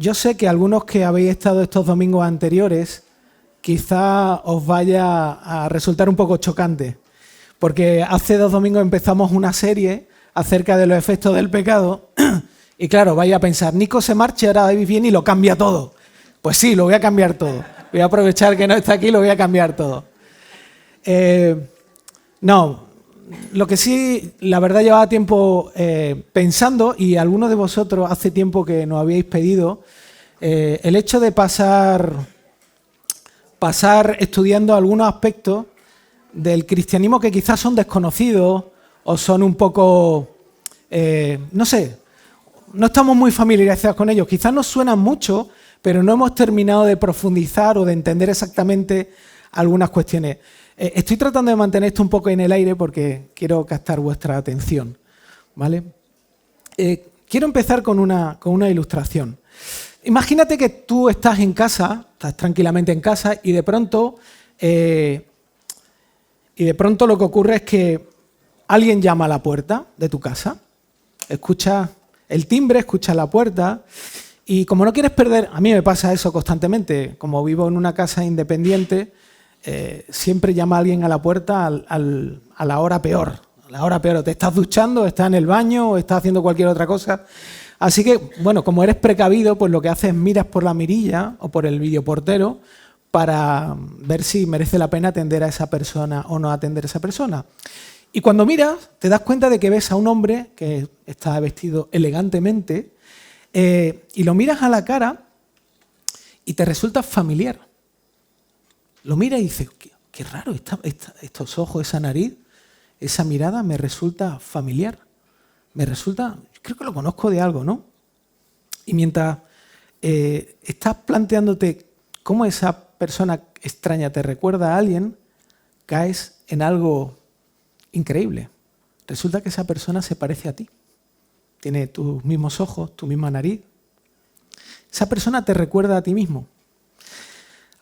yo sé que algunos que habéis estado estos domingos anteriores, quizá os vaya a resultar un poco chocante, porque hace 2 domingos empezamos una serie acerca de los efectos del pecado y claro, vais a pensar, Nico se marcha, ahora David viene y lo cambia todo. Pues sí, lo voy a cambiar todo. Voy a aprovechar que no está aquí y lo voy a cambiar todo. No, lo que sí, la verdad llevaba tiempo pensando, y algunos de vosotros hace tiempo que nos habíais pedido, el hecho de pasar estudiando algunos aspectos del cristianismo que quizás son desconocidos o son un poco, no sé, no estamos muy familiarizados con ellos. Quizás nos suenan mucho, pero no hemos terminado de profundizar o de entender exactamente algunas cuestiones. Estoy tratando de mantener esto un poco en el aire porque quiero captar vuestra atención, ¿vale? Quiero empezar con una ilustración. Imagínate que tú estás en casa, estás tranquilamente en casa y de pronto lo que ocurre es que alguien llama a la puerta de tu casa, escuchas el timbre, escuchas la puerta y como no quieres perder, a mí me pasa eso constantemente, como vivo en una casa independiente, siempre llama a alguien a la puerta a la hora peor. A la hora peor, te estás duchando, estás en el baño o estás haciendo cualquier otra cosa. Así que, bueno, como eres precavido, pues lo que haces es miras por la mirilla o por el videoportero para ver si merece la pena atender a esa persona o no atender a esa persona. Y cuando miras, te das cuenta de que ves a un hombre que está vestido elegantemente y lo miras a la cara y te resulta familiar. Lo miras y dices, qué raro, estos ojos, esa nariz, esa mirada me resulta familiar. Creo que lo conozco de algo, ¿no? Y mientras estás planteándote cómo esa persona extraña te recuerda a alguien, caes en algo increíble. Resulta que esa persona se parece a ti. Tiene tus mismos ojos, tu misma nariz. Esa persona te recuerda a ti mismo.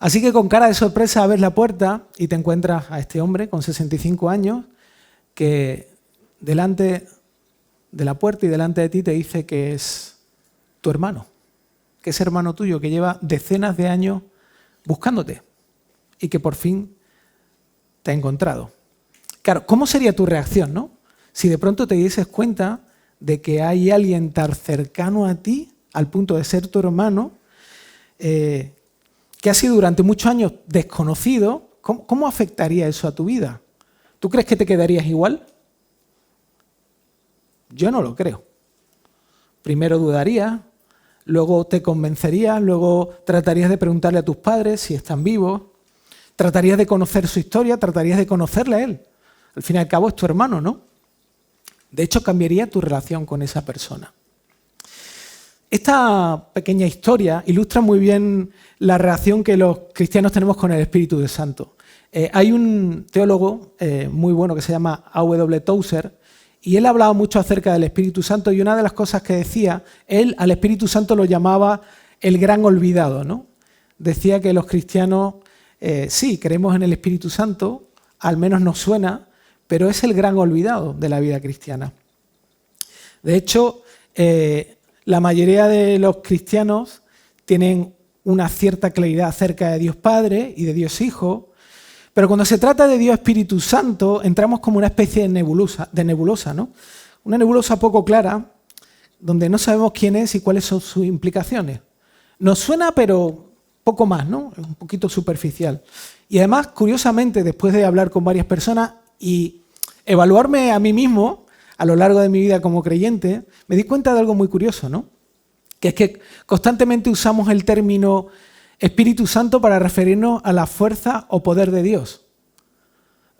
Así que con cara de sorpresa abres la puerta y te encuentras a este hombre con 65 años que delante de la puerta y delante de ti te dice que es tu hermano, que es hermano tuyo, que lleva decenas de años buscándote y que por fin te ha encontrado. Claro, ¿cómo sería tu reacción, no? Si de pronto te dieses cuenta de que hay alguien tan cercano a ti, al punto de ser tu hermano, que ha sido durante muchos años desconocido, ¿cómo afectaría eso a tu vida? ¿Tú crees que te quedarías igual? Yo no lo creo. Primero dudarías, luego te convencerías, luego tratarías de preguntarle a tus padres si están vivos, tratarías de conocer su historia, tratarías de conocerle a él. Al fin y al cabo es tu hermano, ¿no? De hecho, cambiaría tu relación con esa persona. Esta pequeña historia ilustra muy bien la relación que los cristianos tenemos con el Espíritu Santo. Hay un teólogo muy bueno que se llama A.W. Tozer y él ha hablado mucho acerca del Espíritu Santo y una de las cosas que decía, él al Espíritu Santo lo llamaba el gran olvidado, ¿no? Decía que los cristianos sí, creemos en el Espíritu Santo, al menos nos suena, pero es el gran olvidado de la vida cristiana. De hecho, la mayoría de los cristianos tienen una cierta claridad acerca de Dios Padre y de Dios Hijo, pero cuando se trata de Dios Espíritu Santo entramos como una especie de nebulosa, ¿no? Una nebulosa poco clara, donde no sabemos quién es y cuáles son sus implicaciones. Nos suena, pero poco más, ¿no? Es un poquito superficial. Y además, curiosamente, después de hablar con varias personas y evaluarme a mí mismo a lo largo de mi vida como creyente, me di cuenta de algo muy curioso, ¿no? Que es que constantemente usamos el término Espíritu Santo para referirnos a la fuerza o poder de Dios.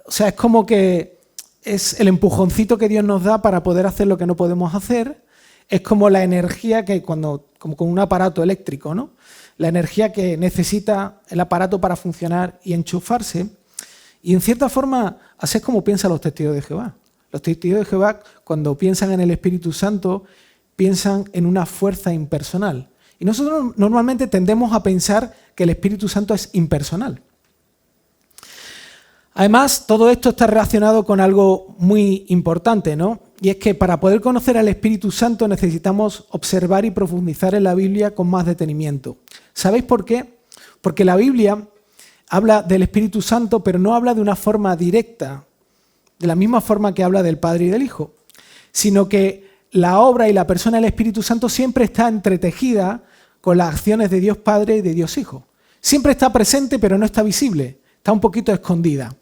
O sea, es como que es el empujoncito que Dios nos da para poder hacer lo que no podemos hacer. Es como la energía que como con un aparato eléctrico, ¿no? La energía que necesita el aparato para funcionar y enchufarse. Y en cierta forma, así es como piensan los testigos de Jehová. Los testigos de Jehová, cuando piensan en el Espíritu Santo, piensan en una fuerza impersonal. Y nosotros normalmente tendemos a pensar que el Espíritu Santo es impersonal. Además, todo esto está relacionado con algo muy importante, ¿no? Y es que para poder conocer al Espíritu Santo necesitamos observar y profundizar en la Biblia con más detenimiento. ¿Sabéis por qué? Porque la Biblia habla del Espíritu Santo, pero no habla de una forma directa, de la misma forma que habla del Padre y del Hijo, sino que la obra y la persona del Espíritu Santo siempre está entretejida con las acciones de Dios Padre y de Dios Hijo. Siempre está presente, pero no está visible, está un poquito escondida.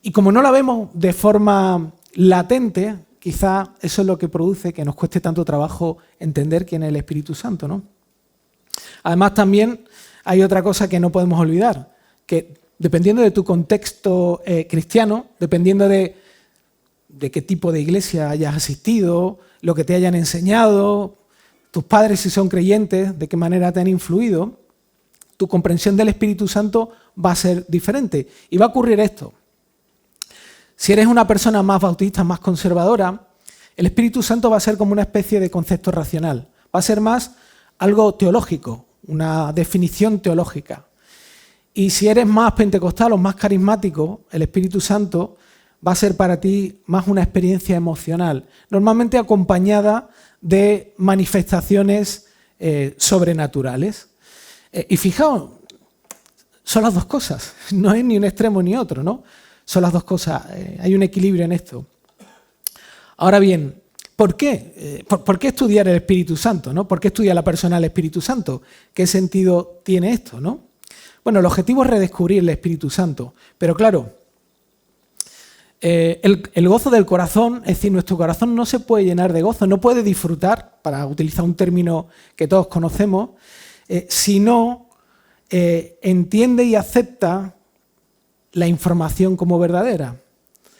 Y como no la vemos de forma latente, quizá eso es lo que produce que nos cueste tanto trabajo entender quién es el Espíritu Santo, ¿no? Además, también hay otra cosa que no podemos olvidar, que dependiendo de tu contexto cristiano, dependiendo de qué tipo de iglesia hayas asistido, lo que te hayan enseñado, tus padres si son creyentes, de qué manera te han influido, tu comprensión del Espíritu Santo va a ser diferente. Y va a ocurrir esto. Si eres una persona más bautista, más conservadora, el Espíritu Santo va a ser como una especie de concepto racional. Va a ser más algo teológico, una definición teológica. Y si eres más pentecostal o más carismático, el Espíritu Santo va a ser para ti más una experiencia emocional, normalmente acompañada de manifestaciones sobrenaturales. Y fijaos, son las dos cosas, no es ni un extremo ni otro, ¿no? Son las dos cosas, hay un equilibrio en esto. Ahora bien, ¿por qué? ¿Por qué estudiar el Espíritu Santo, ¿no? ¿Por qué estudia la persona el Espíritu Santo? ¿Qué sentido tiene esto, no? Bueno, el objetivo es redescubrir el Espíritu Santo, pero claro, el gozo del corazón, es decir, nuestro corazón no se puede llenar de gozo, no puede disfrutar, para utilizar un término que todos conocemos, si no entiende y acepta la información como verdadera.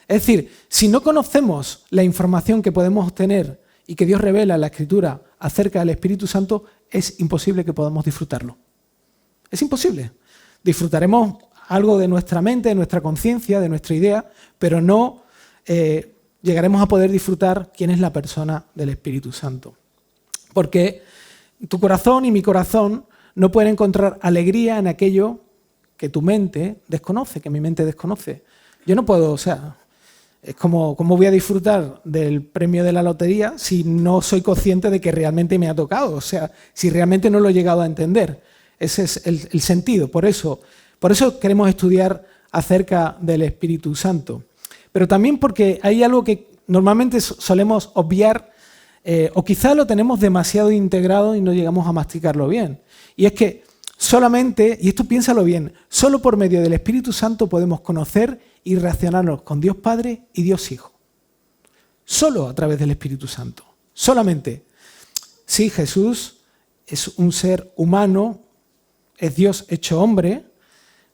Es decir, si no conocemos la información que podemos obtener y que Dios revela en la Escritura acerca del Espíritu Santo, es imposible que podamos disfrutarlo. Es imposible. Disfrutaremos algo de nuestra mente, de nuestra conciencia, de nuestra idea, pero no llegaremos a poder disfrutar quién es la persona del Espíritu Santo. Porque tu corazón y mi corazón no pueden encontrar alegría en aquello que tu mente desconoce, que mi mente desconoce. Yo no puedo, es como voy a disfrutar del premio de la lotería si no soy consciente de que realmente me ha tocado, si realmente no lo he llegado a entender. Ese es el sentido, por eso queremos estudiar acerca del Espíritu Santo. Pero también porque hay algo que normalmente solemos obviar o quizá lo tenemos demasiado integrado y no llegamos a masticarlo bien. Y es que solamente, y esto piénsalo bien, solo por medio del Espíritu Santo podemos conocer y relacionarnos con Dios Padre y Dios Hijo. Solo a través del Espíritu Santo. Solamente. Sí, Jesús es un ser humano, es Dios hecho hombre,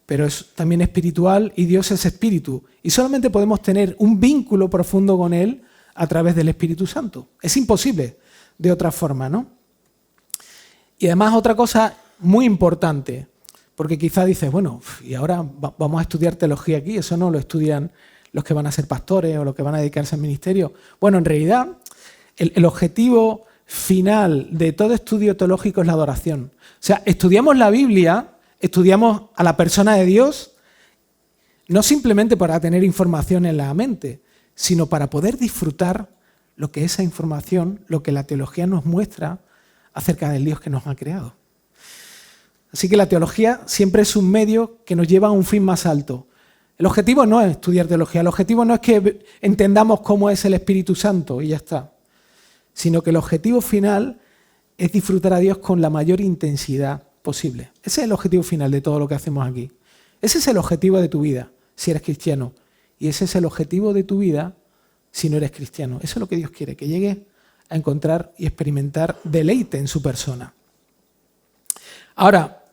pero es también espiritual y Dios es espíritu. Y solamente podemos tener un vínculo profundo con Él a través del Espíritu Santo. Es imposible de otra forma, ¿no? Y además otra cosa muy importante, porque quizá dices, bueno, y ahora vamos a estudiar teología aquí, eso no lo estudian los que van a ser pastores o los que van a dedicarse al ministerio. Bueno, en realidad el objetivo final de todo estudio teológico es la adoración. O sea, estudiamos la Biblia, estudiamos a la persona de Dios, no simplemente para tener información en la mente, sino para poder disfrutar lo que esa información, lo que la teología nos muestra acerca del Dios que nos ha creado. Así que la teología siempre es un medio que nos lleva a un fin más alto. El objetivo no es estudiar teología, el objetivo no es que entendamos cómo es el Espíritu Santo y ya está, sino que el objetivo final es disfrutar a Dios con la mayor intensidad posible. Ese es el objetivo final de todo lo que hacemos aquí. Ese es el objetivo de tu vida, si eres cristiano. Y ese es el objetivo de tu vida, si no eres cristiano. Eso es lo que Dios quiere, que llegues a encontrar y experimentar deleite en su persona. Ahora,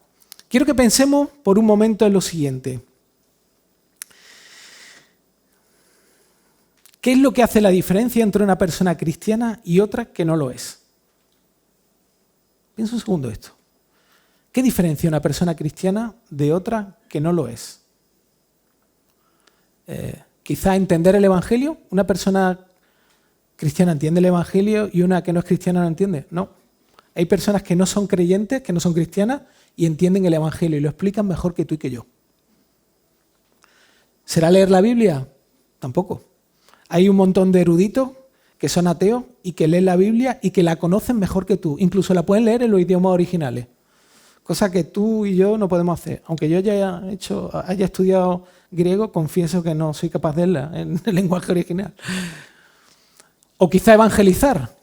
quiero que pensemos por un momento en lo siguiente. ¿Qué es lo que hace la diferencia entre una persona cristiana y otra que no lo es? Piensa un segundo esto. ¿Qué diferencia una persona cristiana de otra que no lo es? Quizá entender el Evangelio. Una persona cristiana entiende el Evangelio y una que no es cristiana no entiende. No. Hay personas que no son creyentes, que no son cristianas y entienden el Evangelio y lo explican mejor que tú y que yo. ¿Será leer la Biblia? Tampoco. Hay un montón de eruditos que son ateos y que leen la Biblia y que la conocen mejor que tú. Incluso la pueden leer en los idiomas originales. Cosa que tú y yo no podemos hacer. Aunque yo haya estudiado griego, confieso que no soy capaz de leerla en el lenguaje original. O quizá evangelizar.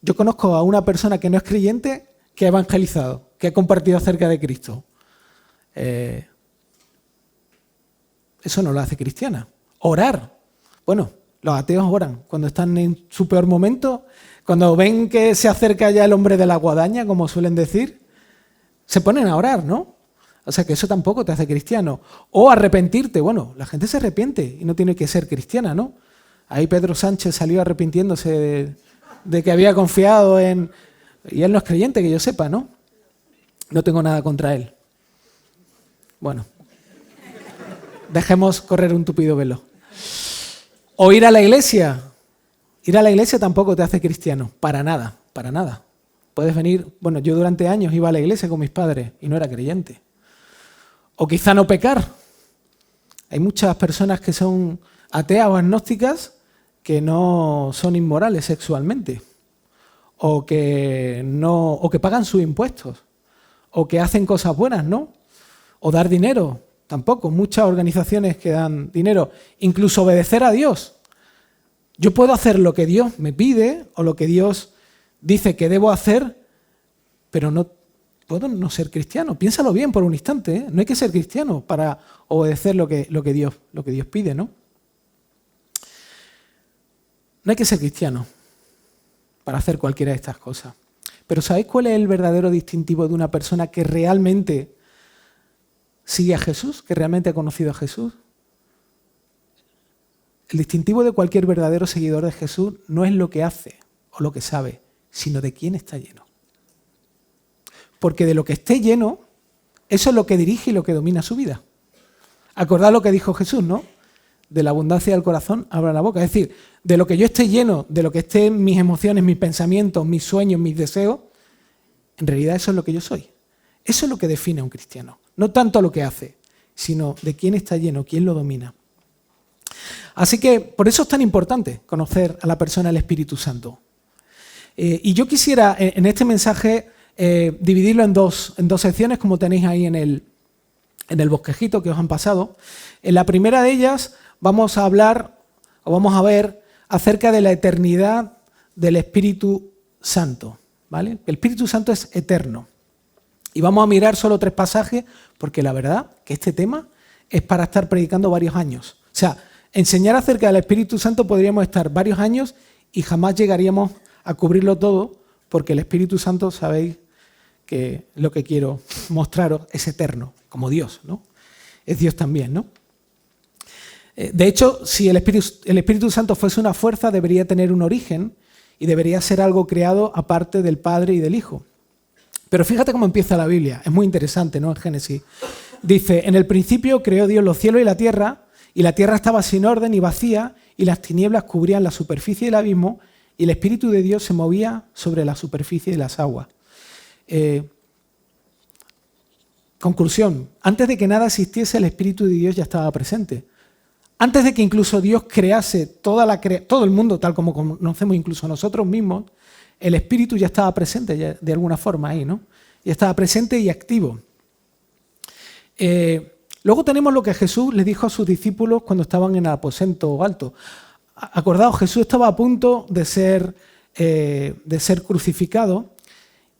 Yo conozco a una persona que no es creyente que ha evangelizado, que ha compartido acerca de Cristo. Eso no lo hace cristiana. Orar. Bueno, los ateos oran cuando están en su peor momento, cuando ven que se acerca ya el hombre de la guadaña, como suelen decir, se ponen a orar, ¿no? O sea que eso tampoco te hace cristiano. O arrepentirte. Bueno, la gente se arrepiente y no tiene que ser cristiana, ¿no? Ahí Pedro Sánchez salió arrepintiéndose de que había confiado en... Y él no es creyente, que yo sepa, ¿no? No tengo nada contra él. Bueno, dejemos correr un tupido velo. O ir a la iglesia. Ir a la iglesia tampoco te hace cristiano. Para nada, para nada. Puedes venir... Bueno, yo durante años iba a la iglesia con mis padres y no era creyente. O quizá no pecar. Hay muchas personas que son ateas o agnósticas que no son inmorales sexualmente. O que pagan sus impuestos. O que hacen cosas buenas, ¿no? O dar dinero. Tampoco. Muchas organizaciones que dan dinero. Incluso obedecer a Dios. Yo puedo hacer lo que Dios me pide o lo que Dios dice que debo hacer, pero no puedo no ser cristiano. Piénsalo bien por un instante, ¿eh? No hay que ser cristiano para obedecer lo que Dios pide, ¿no? No hay que ser cristiano para hacer cualquiera de estas cosas. Pero ¿sabéis cuál es el verdadero distintivo de una persona que realmente sigue a Jesús, que realmente ha conocido a Jesús? El distintivo de cualquier verdadero seguidor de Jesús no es lo que hace o lo que sabe, sino de quién está lleno. Porque de lo que esté lleno, eso es lo que dirige y lo que domina su vida. Acordad lo que dijo Jesús, ¿no? De la abundancia del corazón habla la boca. Es decir, de lo que yo esté lleno, de lo que estén mis emociones, mis pensamientos, mis sueños, mis deseos, en realidad eso es lo que yo soy. Eso es lo que define a un cristiano. No tanto lo que hace, sino de quién está lleno, quién lo domina. Así que por eso es tan importante conocer a la persona del Espíritu Santo. Y yo quisiera en este mensaje dividirlo en dos secciones, como tenéis ahí en el bosquejito que os han pasado. En la primera de ellas vamos a hablar, o vamos a ver, acerca de la eternidad del Espíritu Santo, ¿vale? El Espíritu Santo es eterno. Y vamos a mirar solo 3 pasajes, porque la verdad que este tema es para estar predicando varios años. O sea, enseñar acerca del Espíritu Santo podríamos estar varios años y jamás llegaríamos a cubrirlo todo, porque el Espíritu Santo, sabéis que lo que quiero mostraros es eterno, como Dios, ¿no? Es Dios también, ¿no? De hecho, si el Espíritu Santo fuese una fuerza, debería tener un origen y debería ser algo creado aparte del Padre y del Hijo. Pero fíjate cómo empieza la Biblia, es muy interesante, ¿no? En Génesis. Dice, en el principio creó Dios los cielos y la tierra estaba sin orden y vacía, y las tinieblas cubrían la superficie del abismo, y el Espíritu de Dios se movía sobre la superficie de las aguas. Conclusión, antes de que nada existiese, el Espíritu de Dios ya estaba presente. Antes de que incluso Dios crease todo el mundo, tal como conocemos incluso nosotros mismos, el Espíritu ya estaba presente ya, de alguna forma ahí, ¿no? Ya estaba presente y activo. Luego tenemos lo que Jesús les dijo a sus discípulos cuando estaban en el aposento alto. Acordaos, Jesús estaba a punto de ser crucificado,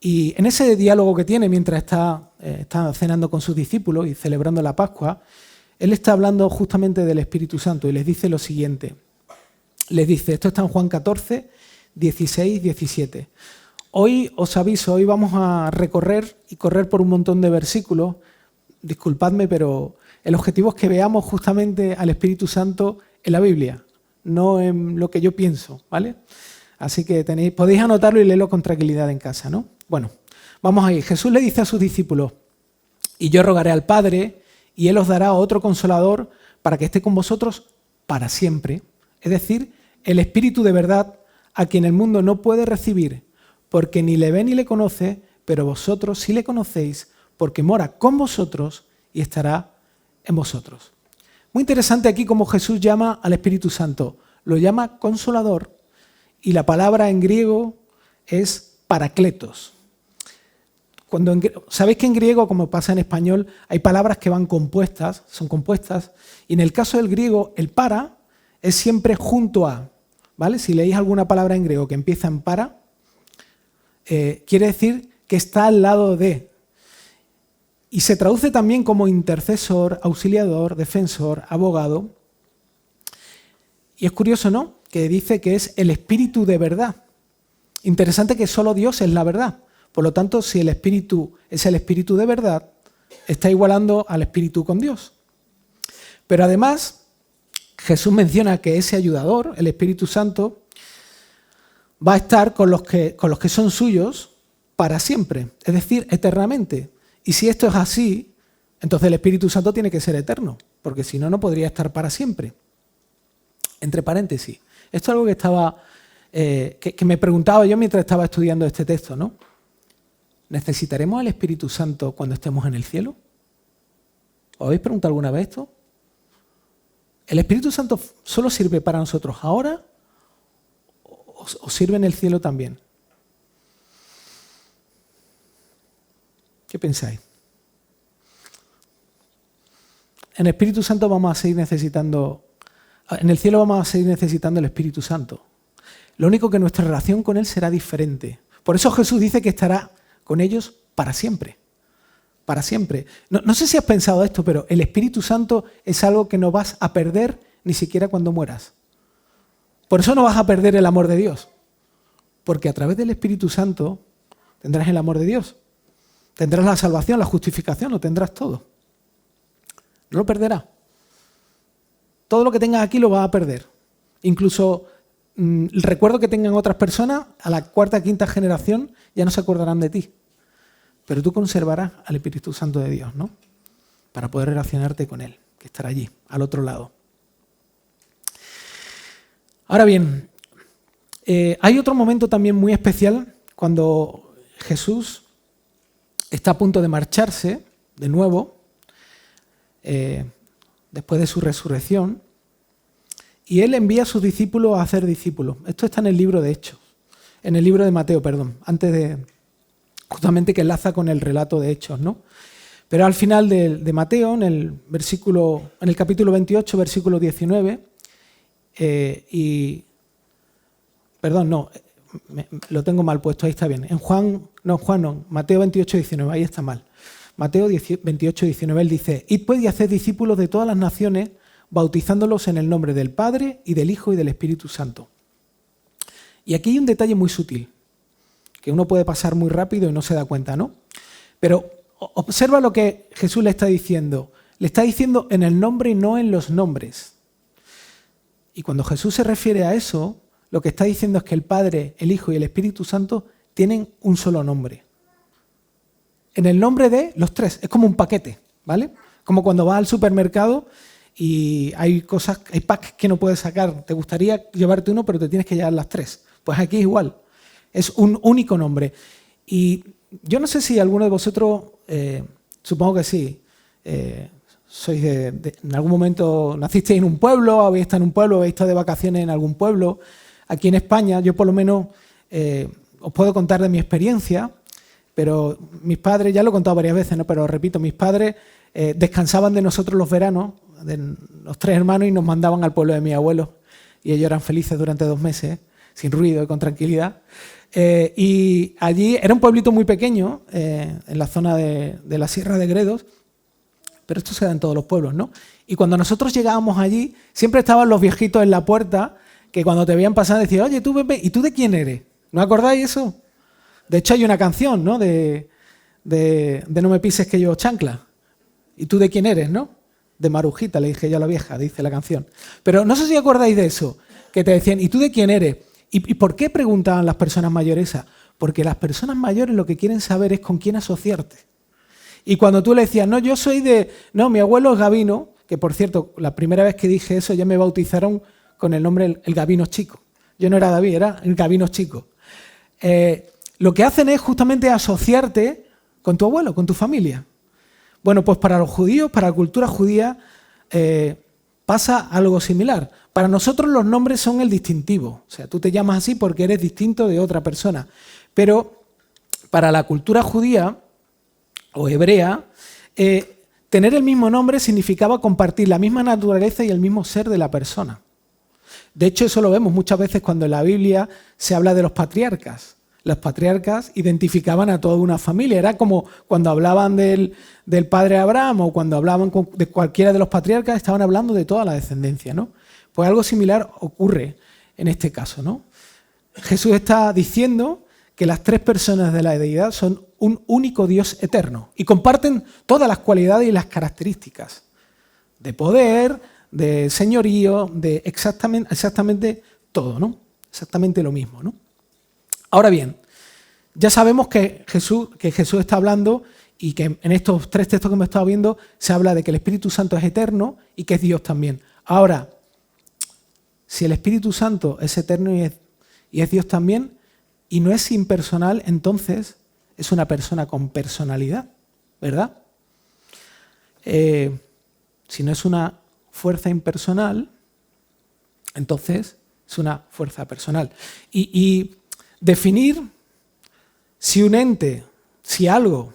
y en ese diálogo que tiene mientras está cenando con sus discípulos y celebrando la Pascua, él está hablando justamente del Espíritu Santo y les dice lo siguiente. Les dice, esto está en Juan 14, 16, 17. Hoy os aviso, hoy vamos a recorrer y correr por un montón de versículos. Disculpadme, pero el objetivo es que veamos justamente al Espíritu Santo en la Biblia, no en lo que yo pienso, ¿vale? Así que podéis anotarlo y leerlo con tranquilidad en casa, ¿no? Bueno, vamos ahí. Jesús le dice a sus discípulos, y yo rogaré al Padre, y Él os dará otro consolador para que esté con vosotros para siempre. Es decir, el Espíritu de verdad, a quien el mundo no puede recibir, porque ni le ve ni le conoce, pero vosotros sí le conocéis, porque mora con vosotros y estará en vosotros. Muy interesante aquí cómo Jesús llama al Espíritu Santo. Lo llama Consolador y la palabra en griego es parakletos. Sabéis que en griego, como pasa en español, hay palabras que van compuestas, son compuestas, y en el caso del griego, el para es siempre junto a, ¿vale? Si leéis alguna palabra en griego que empieza en para, quiere decir que está al lado de. Y se traduce también como intercesor, auxiliador, defensor, abogado. Y es curioso, ¿no?, que dice que es el espíritu de verdad. Interesante que solo Dios es la verdad. Por lo tanto, si el espíritu es el espíritu de verdad, está igualando al espíritu con Dios. Pero además, Jesús menciona que ese ayudador, el Espíritu Santo, va a estar con los que son suyos para siempre, es decir, eternamente. Y si esto es así, entonces el Espíritu Santo tiene que ser eterno, porque si no, no podría estar para siempre. Entre paréntesis, esto es algo que estaba, que me preguntaba yo mientras estaba estudiando este texto, ¿no? ¿Necesitaremos al Espíritu Santo cuando estemos en el cielo? ¿Os habéis preguntado alguna vez esto? ¿El Espíritu Santo solo sirve para nosotros ahora o sirve en el cielo también? ¿Qué pensáis? En el Espíritu Santo vamos a seguir necesitando, en el cielo vamos a seguir necesitando el Espíritu Santo. Lo único que nuestra relación con Él será diferente. Por eso Jesús dice que estará con ellos para siempre. Para siempre. No sé si has pensado esto, pero el Espíritu Santo es algo que no vas a perder ni siquiera cuando mueras. Por eso no vas a perder el amor de Dios. Porque a través del Espíritu Santo tendrás el amor de Dios. Tendrás la salvación, la justificación, lo tendrás todo. No lo perderás. Todo lo que tengas aquí lo vas a perder. Incluso el recuerdo que tengan otras personas, a la cuarta, quinta generación, ya no se acordarán de ti. Pero tú conservarás al Espíritu Santo de Dios, ¿no? Para poder relacionarte con Él, que estará allí, al otro lado. Ahora bien, hay otro momento también muy especial cuando Jesús está a punto de marcharse de nuevo, después de su resurrección, y Él envía a sus discípulos a hacer discípulos. Esto está en el libro de Hechos, en el libro de Mateo, perdón, antes de, justamente que enlaza con el relato de Hechos, ¿no? Pero al final de Mateo, en el capítulo 28, versículo 19, lo tengo mal puesto, ahí está bien. Mateo 28, 19, ahí está mal. Mateo 28, 19, Él dice: Id pues y haced discípulos de todas las naciones, bautizándolos en el nombre del Padre y del Hijo y del Espíritu Santo. Y aquí hay un detalle muy sutil, que uno puede pasar muy rápido y no se da cuenta, ¿no? Pero observa lo que Jesús le está diciendo. Le está diciendo en el nombre y no en los nombres. Y cuando Jesús se refiere a eso, lo que está diciendo es que el Padre, el Hijo y el Espíritu Santo tienen un solo nombre. En el nombre de los tres. Es como un paquete, ¿vale? Como cuando vas al supermercado y hay packs que no puedes sacar. Te gustaría llevarte uno, pero te tienes que llevar las tres. Pues aquí es igual. Es un único nombre. Y yo no sé si alguno de vosotros, supongo que sí, sois en algún momento nacisteis en un pueblo, habéis estado en un pueblo, habéis estado de vacaciones en algún pueblo. Aquí en España, yo por lo menos os puedo contar de mi experiencia, pero mis padres, ya lo he contado varias veces, ¿no? Pero repito, mis padres descansaban de nosotros los veranos, de los tres hermanos, y nos mandaban al pueblo de mi abuelo. Y ellos eran felices durante 2 meses, sin ruido y con tranquilidad. Y allí era un pueblito muy pequeño, en la zona de la Sierra de Gredos, pero esto se da en todos los pueblos, ¿no? Y cuando nosotros llegábamos allí, siempre estaban los viejitos en la puerta, que cuando te veían pasar decían: oye, tú, Pepe, ¿y tú de quién eres? ¿No acordáis eso? De hecho, hay una canción, ¿no? De No me pises que yo chancla. ¿Y tú de quién eres, no? De Marujita, le dije yo a la vieja, dice la canción. Pero no sé si acordáis de eso, que te decían: ¿y tú de quién eres? ¿Y por qué preguntaban las personas mayores esa? Porque las personas mayores lo que quieren saber es con quién asociarte. Y cuando tú le decías: no, yo soy no, mi abuelo es Gabino, que por cierto, la primera vez que dije eso ya me bautizaron con el nombre el Gabino Chico. Yo no era David, era el Gabino Chico. Lo que hacen es justamente asociarte con tu abuelo, con tu familia. Bueno, pues para los judíos, para la cultura judía, pasa algo similar. Para nosotros los nombres son el distintivo. O sea, tú te llamas así porque eres distinto de otra persona. Pero para la cultura judía o hebrea, tener el mismo nombre significaba compartir la misma naturaleza y el mismo ser de la persona. De hecho, eso lo vemos muchas veces cuando en la Biblia se habla de los patriarcas. Los patriarcas identificaban a toda una familia. Era como cuando hablaban del padre Abraham o cuando hablaban de cualquiera de los patriarcas, estaban hablando de toda la descendencia, ¿no? Pues algo similar ocurre en este caso, ¿no? Jesús está diciendo que las tres personas de la deidad son un único Dios eterno y comparten todas las cualidades y las características de poder, de señorío, de exactamente todo, ¿no? Exactamente lo mismo, ¿no? Ahora bien, ya sabemos que Jesús está hablando y que en estos tres textos que hemos estado viendo se habla de que el Espíritu Santo es eterno y que es Dios también. Ahora, si el Espíritu Santo es eterno y es Dios también y no es impersonal, entonces es una persona con personalidad, ¿verdad? Si no es una fuerza impersonal, entonces es una fuerza personal. Y definir si un ente, si algo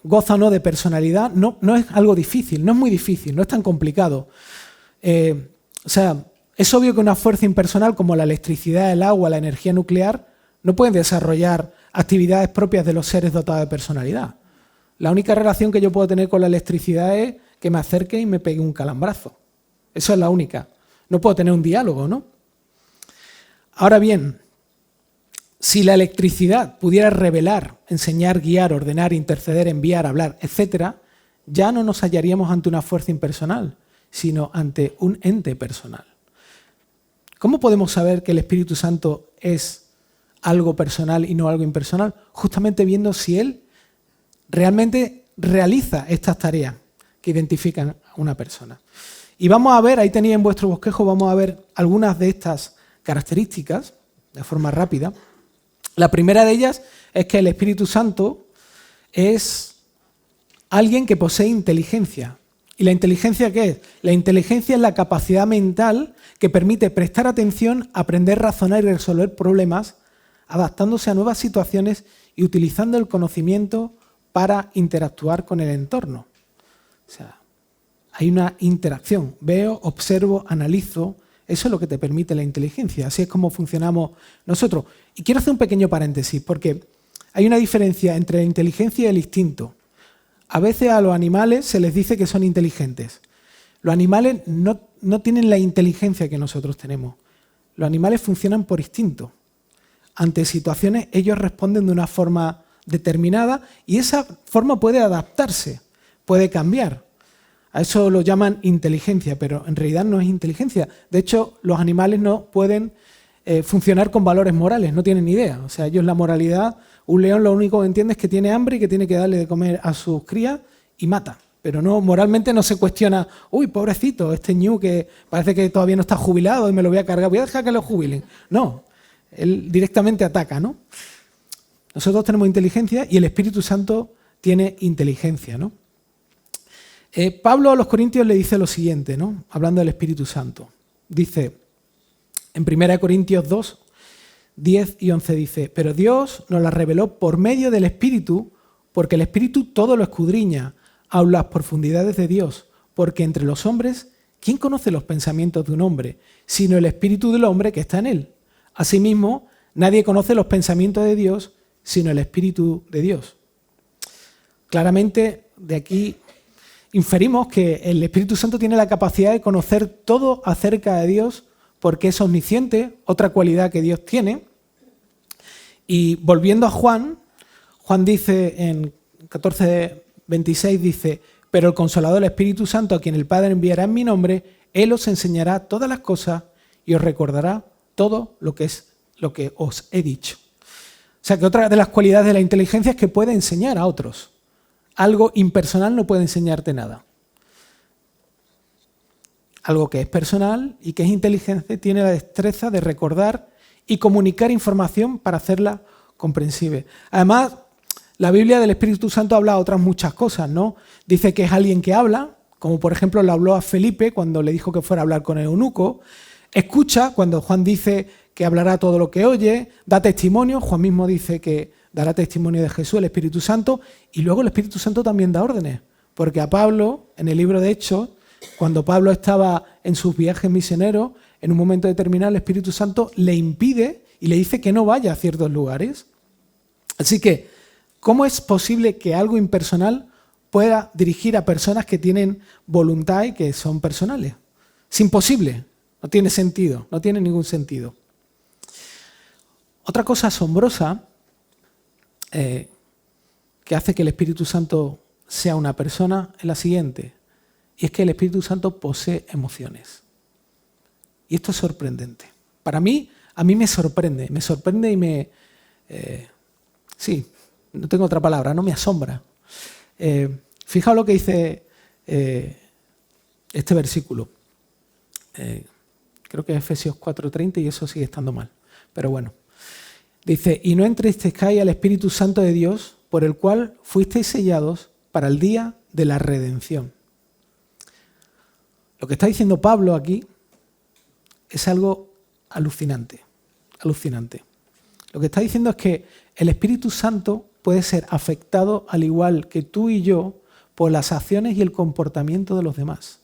goza o no de personalidad no es algo difícil, no es muy difícil, no es tan complicado. O sea, es obvio que una fuerza impersonal como la electricidad, el agua, la energía nuclear no pueden desarrollar actividades propias de los seres dotados de personalidad. La única relación que yo puedo tener con la electricidad es que me acerque y me pegue un calambrazo. Eso es la única. No puedo tener un diálogo, ¿no? Ahora bien, si la electricidad pudiera revelar, enseñar, guiar, ordenar, interceder, enviar, hablar, etc., ya no nos hallaríamos ante una fuerza impersonal, sino ante un ente personal. ¿Cómo podemos saber que el Espíritu Santo es algo personal y no algo impersonal? Justamente viendo si Él realmente realiza estas tareas que identifican a una persona. Y vamos a ver, ahí tenéis en vuestro bosquejo, vamos a ver algunas de estas características de forma rápida. La primera de ellas es que el Espíritu Santo es alguien que posee inteligencia. ¿Y la inteligencia qué es? La inteligencia es la capacidad mental que permite prestar atención, aprender, razonar y resolver problemas, adaptándose a nuevas situaciones y utilizando el conocimiento para interactuar con el entorno. O sea, hay una interacción. Veo, observo, analizo. Eso es lo que te permite la inteligencia. Así es como funcionamos nosotros. Y quiero hacer un pequeño paréntesis, porque hay una diferencia entre la inteligencia y el instinto. A veces a los animales se les dice que son inteligentes. Los animales no tienen la inteligencia que nosotros tenemos. Los animales funcionan por instinto. Ante situaciones ellos responden de una forma determinada y esa forma puede adaptarse, puede cambiar. A eso lo llaman inteligencia, pero en realidad no es inteligencia. De hecho, los animales no pueden funcionar con valores morales, no tienen ni idea. O sea, ellos la moralidad, un león lo único que entiende es que tiene hambre y que tiene que darle de comer a sus crías y mata. Pero no, moralmente no se cuestiona, uy, pobrecito, este ñu que parece que todavía no está jubilado y me lo voy a cargar, voy a dejar que lo jubilen. No, él directamente ataca, ¿no? Nosotros tenemos inteligencia y el Espíritu Santo tiene inteligencia, ¿no? Pablo a los Corintios le dice lo siguiente, ¿no? Hablando del Espíritu Santo. Dice, en 1 Corintios 2, 10 y 11 dice, pero Dios nos la reveló por medio del Espíritu, porque el Espíritu todo lo escudriña, a las profundidades de Dios, porque entre los hombres, ¿quién conoce los pensamientos de un hombre? Sino el Espíritu del hombre que está en él. Asimismo, nadie conoce los pensamientos de Dios, sino el Espíritu de Dios. Claramente, de aquí inferimos que el Espíritu Santo tiene la capacidad de conocer todo acerca de Dios porque es omnisciente, otra cualidad que Dios tiene. Y volviendo a Juan dice en 14:26, dice, pero el Consolador, el Espíritu Santo, a quien el Padre enviará en mi nombre, Él os enseñará todas las cosas y os recordará todo lo que os he dicho. O sea que otra de las cualidades de la inteligencia es que puede enseñar a otros. Algo impersonal no puede enseñarte nada. Algo que es personal y que es inteligente tiene la destreza de recordar y comunicar información para hacerla comprensible. Además, la Biblia del Espíritu Santo habla de otras muchas cosas, ¿no? Dice que es alguien que habla, como por ejemplo le habló a Felipe cuando le dijo que fuera a hablar con el eunuco. Escucha cuando Juan dice que hablará todo lo que oye, da testimonio, Juan mismo dice que dará testimonio de Jesús, el Espíritu Santo, y luego el Espíritu Santo también da órdenes, porque a Pablo, en el libro de Hechos, cuando Pablo estaba en sus viajes misioneros, en un momento determinado el Espíritu Santo le impide y le dice que no vaya a ciertos lugares. Así que, ¿cómo es posible que algo impersonal pueda dirigir a personas que tienen voluntad y que son personales? Es imposible, no tiene sentido, no tiene ningún sentido. Otra cosa asombrosa que hace que el Espíritu Santo sea una persona es la siguiente, y es que el Espíritu Santo posee emociones. Y esto es sorprendente. Para mí, a mí me sorprende y me... sí, no tengo otra palabra, no me asombra. Fijaos lo que dice este versículo. Creo que es Efesios 4:30 y eso sigue estando mal. Pero bueno. Dice, y no entristezcáis al Espíritu Santo de Dios, por el cual fuisteis sellados para el día de la redención. Lo que está diciendo Pablo aquí es algo alucinante, alucinante. Lo que está diciendo es que el Espíritu Santo puede ser afectado al igual que tú y yo por las acciones y el comportamiento de los demás.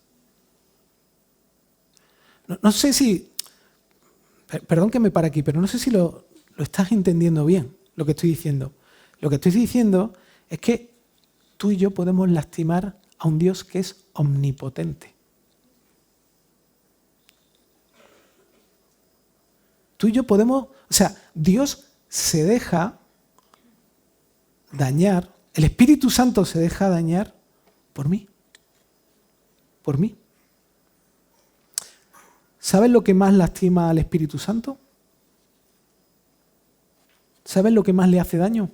No sé si, perdón que me pare aquí, pero no sé si lo estás entendiendo bien, lo que estoy diciendo. Lo que estoy diciendo es que tú y yo podemos lastimar a un Dios que es omnipotente. Tú y yo podemos, Dios se deja dañar, el Espíritu Santo se deja dañar por mí. Por mí. ¿Sabes lo que más lastima al Espíritu Santo? ¿Sabes lo que más le hace daño?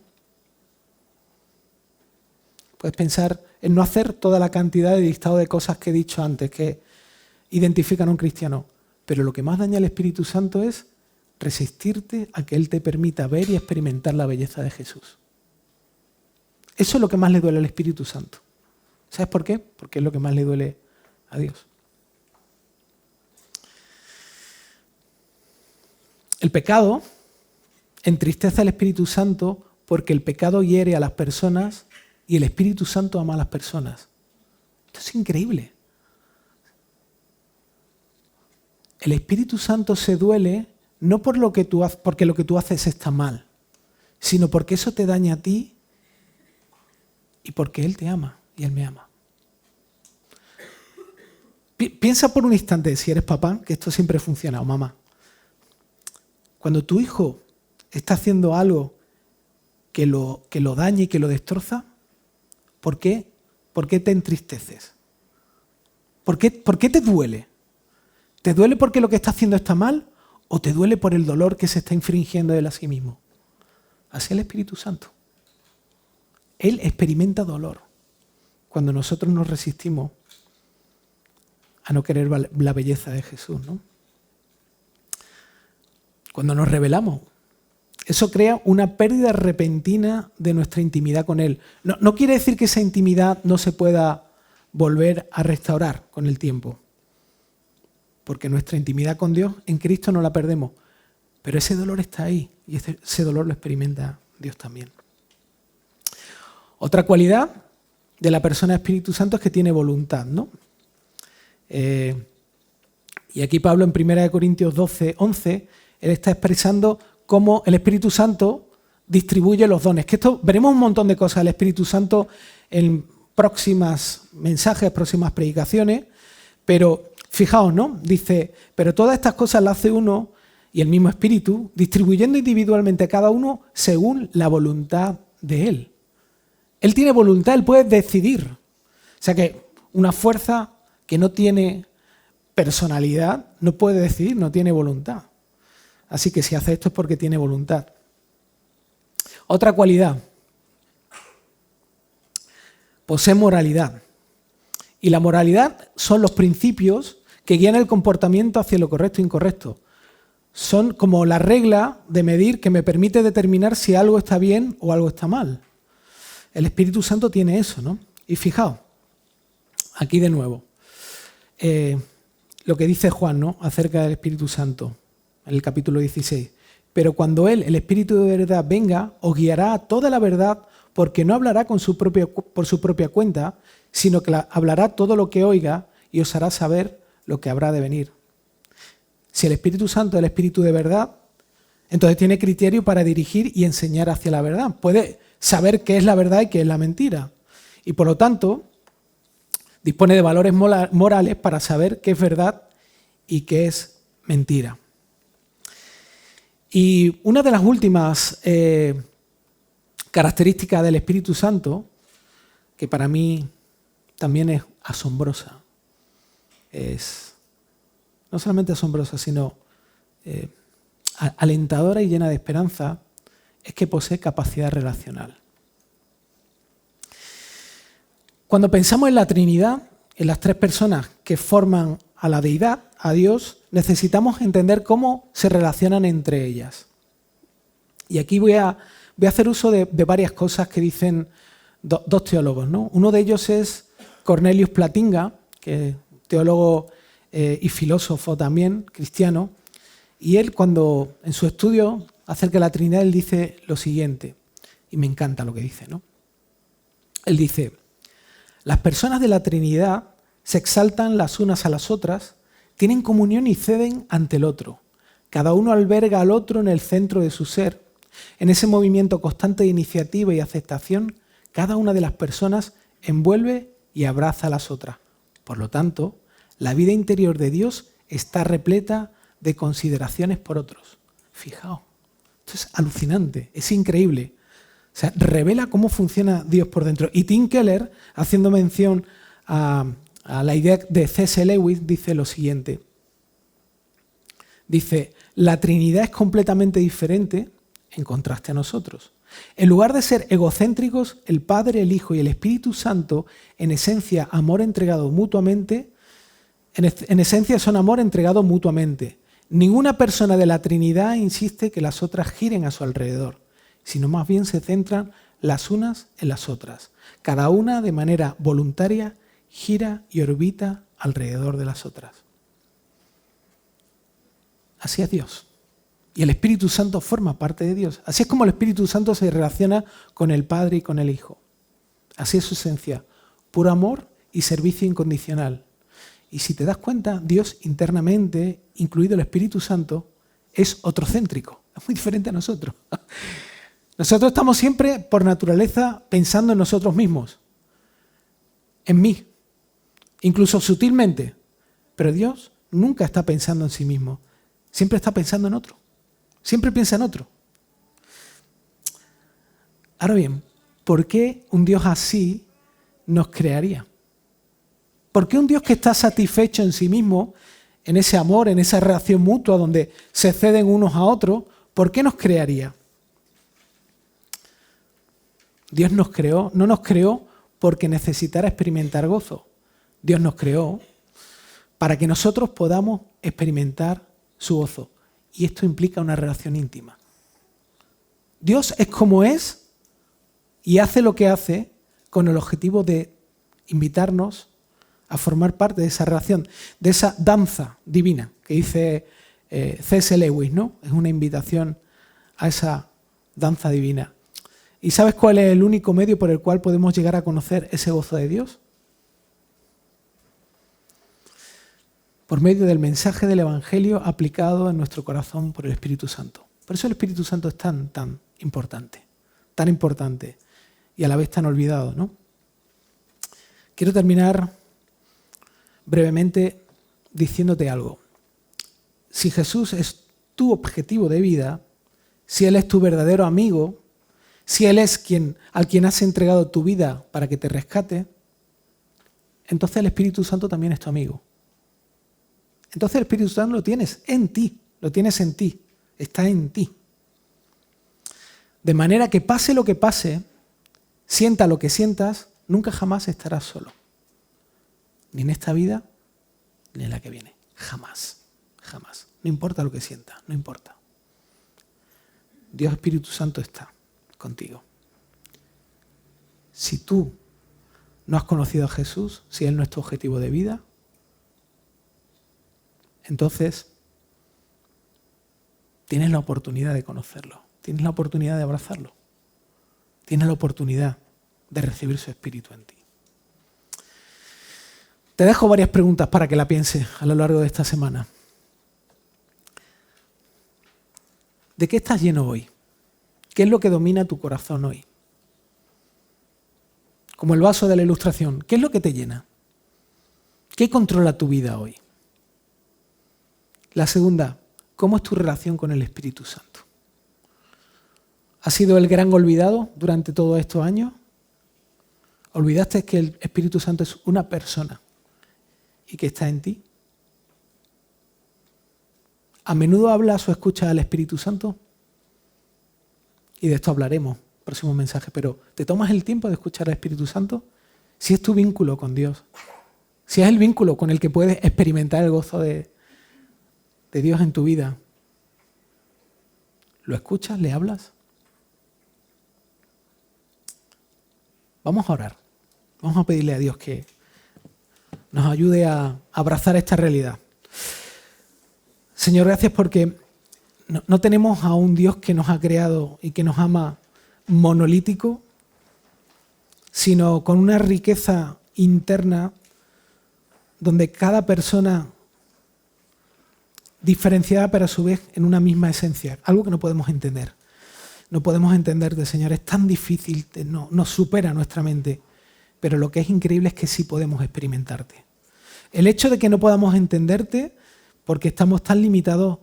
Puedes pensar en no hacer toda la cantidad de listado de cosas que he dicho antes que identifican a un cristiano. Pero lo que más daña al Espíritu Santo es resistirte a que Él te permita ver y experimentar la belleza de Jesús. Eso es lo que más le duele al Espíritu Santo. ¿Sabes por qué? Porque es lo que más le duele a Dios. El pecado entristece al Espíritu Santo porque el pecado hiere a las personas y el Espíritu Santo ama a las personas. Esto es increíble. El Espíritu Santo se duele no por lo que porque lo que tú haces está mal, sino porque eso te daña a ti y porque Él te ama y Él me ama. Piensa por un instante, si eres papá, que esto siempre funciona, o mamá. Cuando tu hijo está haciendo algo que lo daña y que lo destroza, ¿por qué te entristeces? ¿Por qué te duele? ¿Te duele porque lo que está haciendo está mal o te duele por el dolor que se está infringiendo él a sí mismo? Así es el Espíritu Santo. Él experimenta dolor cuando nosotros nos resistimos a no querer la belleza de Jesús, ¿no? Cuando nos rebelamos, eso crea una pérdida repentina de nuestra intimidad con Él. No quiere decir que esa intimidad no se pueda volver a restaurar con el tiempo, porque nuestra intimidad con Dios en Cristo no la perdemos, pero ese dolor está ahí y ese dolor lo experimenta Dios también. Otra cualidad de la persona Espíritu Santo es que tiene voluntad, ¿no? Y aquí Pablo en 1 Corintios 12:11, él está expresando cómo el Espíritu Santo distribuye los dones. Que esto veremos un montón de cosas del Espíritu Santo en próximos mensajes, próximas predicaciones, pero fijaos, ¿no? Dice, pero todas estas cosas las hace uno y el mismo Espíritu, distribuyendo individualmente a cada uno según la voluntad de Él. Él tiene voluntad, Él puede decidir. O sea que una fuerza que no tiene personalidad no puede decidir, no tiene voluntad. Así que si hace esto es porque tiene voluntad. Otra cualidad. Posee moralidad. Y la moralidad son los principios que guían el comportamiento hacia lo correcto e incorrecto. Son como la regla de medir que me permite determinar si algo está bien o algo está mal. El Espíritu Santo tiene eso, ¿no? Y fijaos, aquí de nuevo, lo que dice Juan, ¿no?, acerca del Espíritu Santo, en el capítulo 16. Pero cuando Él, el Espíritu de verdad, venga, os guiará a toda la verdad, porque no hablará por su propia cuenta, sino que hablará todo lo que oiga y os hará saber lo que habrá de venir. Si el Espíritu Santo es el Espíritu de verdad, entonces tiene criterio para dirigir y enseñar hacia la verdad. Puede saber qué es la verdad y qué es la mentira. Y por lo tanto, dispone de valores morales para saber qué es verdad y qué es mentira. Y una de las últimas características del Espíritu Santo, que para mí también es asombrosa, es no solamente asombrosa, sino alentadora y llena de esperanza, es que posee capacidad relacional. Cuando pensamos en la Trinidad, en las tres personas que forman a la deidad, a Dios, necesitamos entender cómo se relacionan entre ellas. Y aquí voy a hacer uso de varias cosas que dicen dos teólogos, ¿no? Uno de ellos es Cornelius Plantinga, que es teólogo y filósofo también, cristiano, y él cuando en su estudio acerca de la Trinidad, él dice lo siguiente, y me encanta lo que dice, ¿no? Él dice: las personas de la Trinidad se exaltan las unas a las otras, tienen comunión y ceden ante el otro. Cada uno alberga al otro en el centro de su ser. En ese movimiento constante de iniciativa y aceptación, cada una de las personas envuelve y abraza a las otras. Por lo tanto, la vida interior de Dios está repleta de consideraciones por otros. Fijaos, esto es alucinante, es increíble. O sea, revela cómo funciona Dios por dentro. Y Tim Keller, haciendo mención a la idea de C.S. Lewis, dice lo siguiente. Dice: la Trinidad es completamente diferente en contraste a nosotros. En lugar de ser egocéntricos, el Padre, el Hijo y el Espíritu Santo, en esencia, amor entregado mutuamente, en esencia son amor entregado mutuamente. Ninguna persona de la Trinidad insiste que las otras giren a su alrededor, sino más bien se centran las unas en las otras. Cada una, de manera voluntaria, gira y orbita alrededor de las otras. Así es Dios. Y el Espíritu Santo forma parte de Dios. Así es como el Espíritu Santo se relaciona con el Padre y con el Hijo. Así es su esencia, puro amor y servicio incondicional. Y si te das cuenta, Dios internamente, incluido el Espíritu Santo, es otrocéntrico, es muy diferente a nosotros. Nosotros estamos siempre, por naturaleza, pensando en nosotros mismos, en mí, incluso sutilmente. Pero Dios nunca está pensando en sí mismo, siempre está pensando en otro. Siempre piensa en otro. Ahora bien, ¿por qué un Dios así nos crearía? ¿Por qué un Dios que está satisfecho en sí mismo, en ese amor, en esa relación mutua donde se ceden unos a otros, por qué nos crearía? Dios nos creó, no nos creó porque necesitara experimentar gozo. Dios nos creó para que nosotros podamos experimentar su gozo. Y esto implica una relación íntima. Dios es como es y hace lo que hace con el objetivo de invitarnos a formar parte de esa relación, de esa danza divina que dice C.S. Lewis, ¿no? Es una invitación a esa danza divina. ¿Y sabes cuál es el único medio por el cual podemos llegar a conocer ese gozo de Dios? Por medio del mensaje del Evangelio aplicado en nuestro corazón por el Espíritu Santo. Por eso el Espíritu Santo es tan importante y a la vez tan olvidado, ¿no? Quiero terminar brevemente diciéndote algo. Si Jesús es tu objetivo de vida, si Él es tu verdadero amigo, si Él es al quien has entregado tu vida para que te rescate, entonces el Espíritu Santo también es tu amigo. Entonces el Espíritu Santo lo tienes en ti, está en ti. De manera que pase lo que pase, sienta lo que sientas, nunca jamás estarás solo. Ni en esta vida, ni en la que viene. Jamás, jamás. No importa lo que sientas, no importa. Dios Espíritu Santo está contigo. Si tú no has conocido a Jesús, si Él no es tu objetivo de vida, entonces tienes la oportunidad de conocerlo, tienes la oportunidad de abrazarlo, tienes la oportunidad de recibir su Espíritu en ti. Te dejo varias preguntas para que la pienses a lo largo de esta semana. ¿De qué estás lleno hoy? ¿Qué es lo que domina tu corazón hoy? Como el vaso de la ilustración, ¿qué es lo que te llena? ¿Qué controla tu vida hoy? La segunda, ¿cómo es tu relación con el Espíritu Santo? ¿Has sido el gran olvidado durante todos estos años? ¿Olvidaste que el Espíritu Santo es una persona y que está en ti? ¿A menudo hablas o escuchas al Espíritu Santo? Y de esto hablaremos en el próximo mensaje, pero ¿te tomas el tiempo de escuchar al Espíritu Santo? Si es tu vínculo con Dios, si es el vínculo con el que puedes experimentar el gozo de Dios en tu vida, ¿lo escuchas? ¿Le hablas? Vamos a orar, vamos a pedirle a Dios que nos ayude a abrazar esta realidad. Señor, gracias porque no tenemos a un Dios que nos ha creado y que nos ama monolítico, sino con una riqueza interna donde cada persona diferenciada pero a su vez en una misma esencia, algo que no podemos entender. No podemos entenderte, Señor, es tan difícil, nos supera nuestra mente, pero lo que es increíble es que sí podemos experimentarte. El hecho de que no podamos entenderte porque estamos tan limitados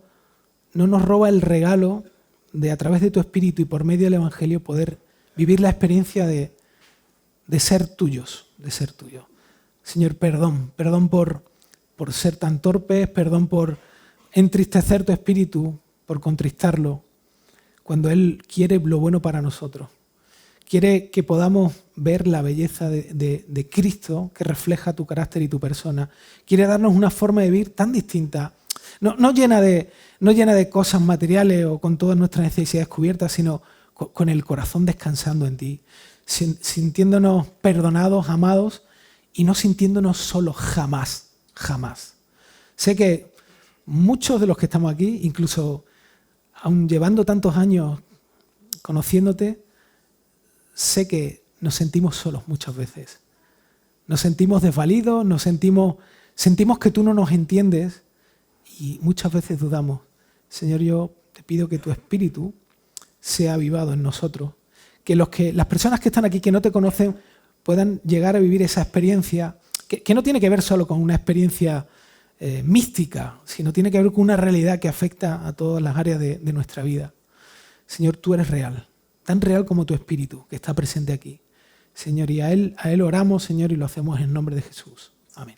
no nos roba el regalo de a través de tu Espíritu y por medio del Evangelio poder vivir la experiencia de ser tuyos, de ser tuyos. Señor, perdón por ser tan torpes, perdón por entristecer tu Espíritu, por contristarlo, cuando Él quiere lo bueno para nosotros. Quiere que podamos ver la belleza de Cristo que refleja tu carácter y tu persona. Quiere darnos una forma de vivir tan distinta, no llena de cosas materiales o con todas nuestras necesidades cubiertas, sino con el corazón descansando en ti, sintiéndonos perdonados, amados y no sintiéndonos solos jamás, jamás. Sé que muchos de los que estamos aquí, incluso aun llevando tantos años conociéndote, sé que nos sentimos solos muchas veces. Nos sentimos desvalidos, sentimos que tú no nos entiendes y muchas veces dudamos. Señor, yo te pido que tu Espíritu sea avivado en nosotros, que las personas que están aquí que no te conocen puedan llegar a vivir esa experiencia que no tiene que ver solo con una experiencia mística, sino tiene que ver con una realidad que afecta a todas las áreas de nuestra vida. Señor, tú eres real, tan real como tu Espíritu que está presente aquí. Señor, y a Él oramos, Señor, y lo hacemos en nombre de Jesús. Amén.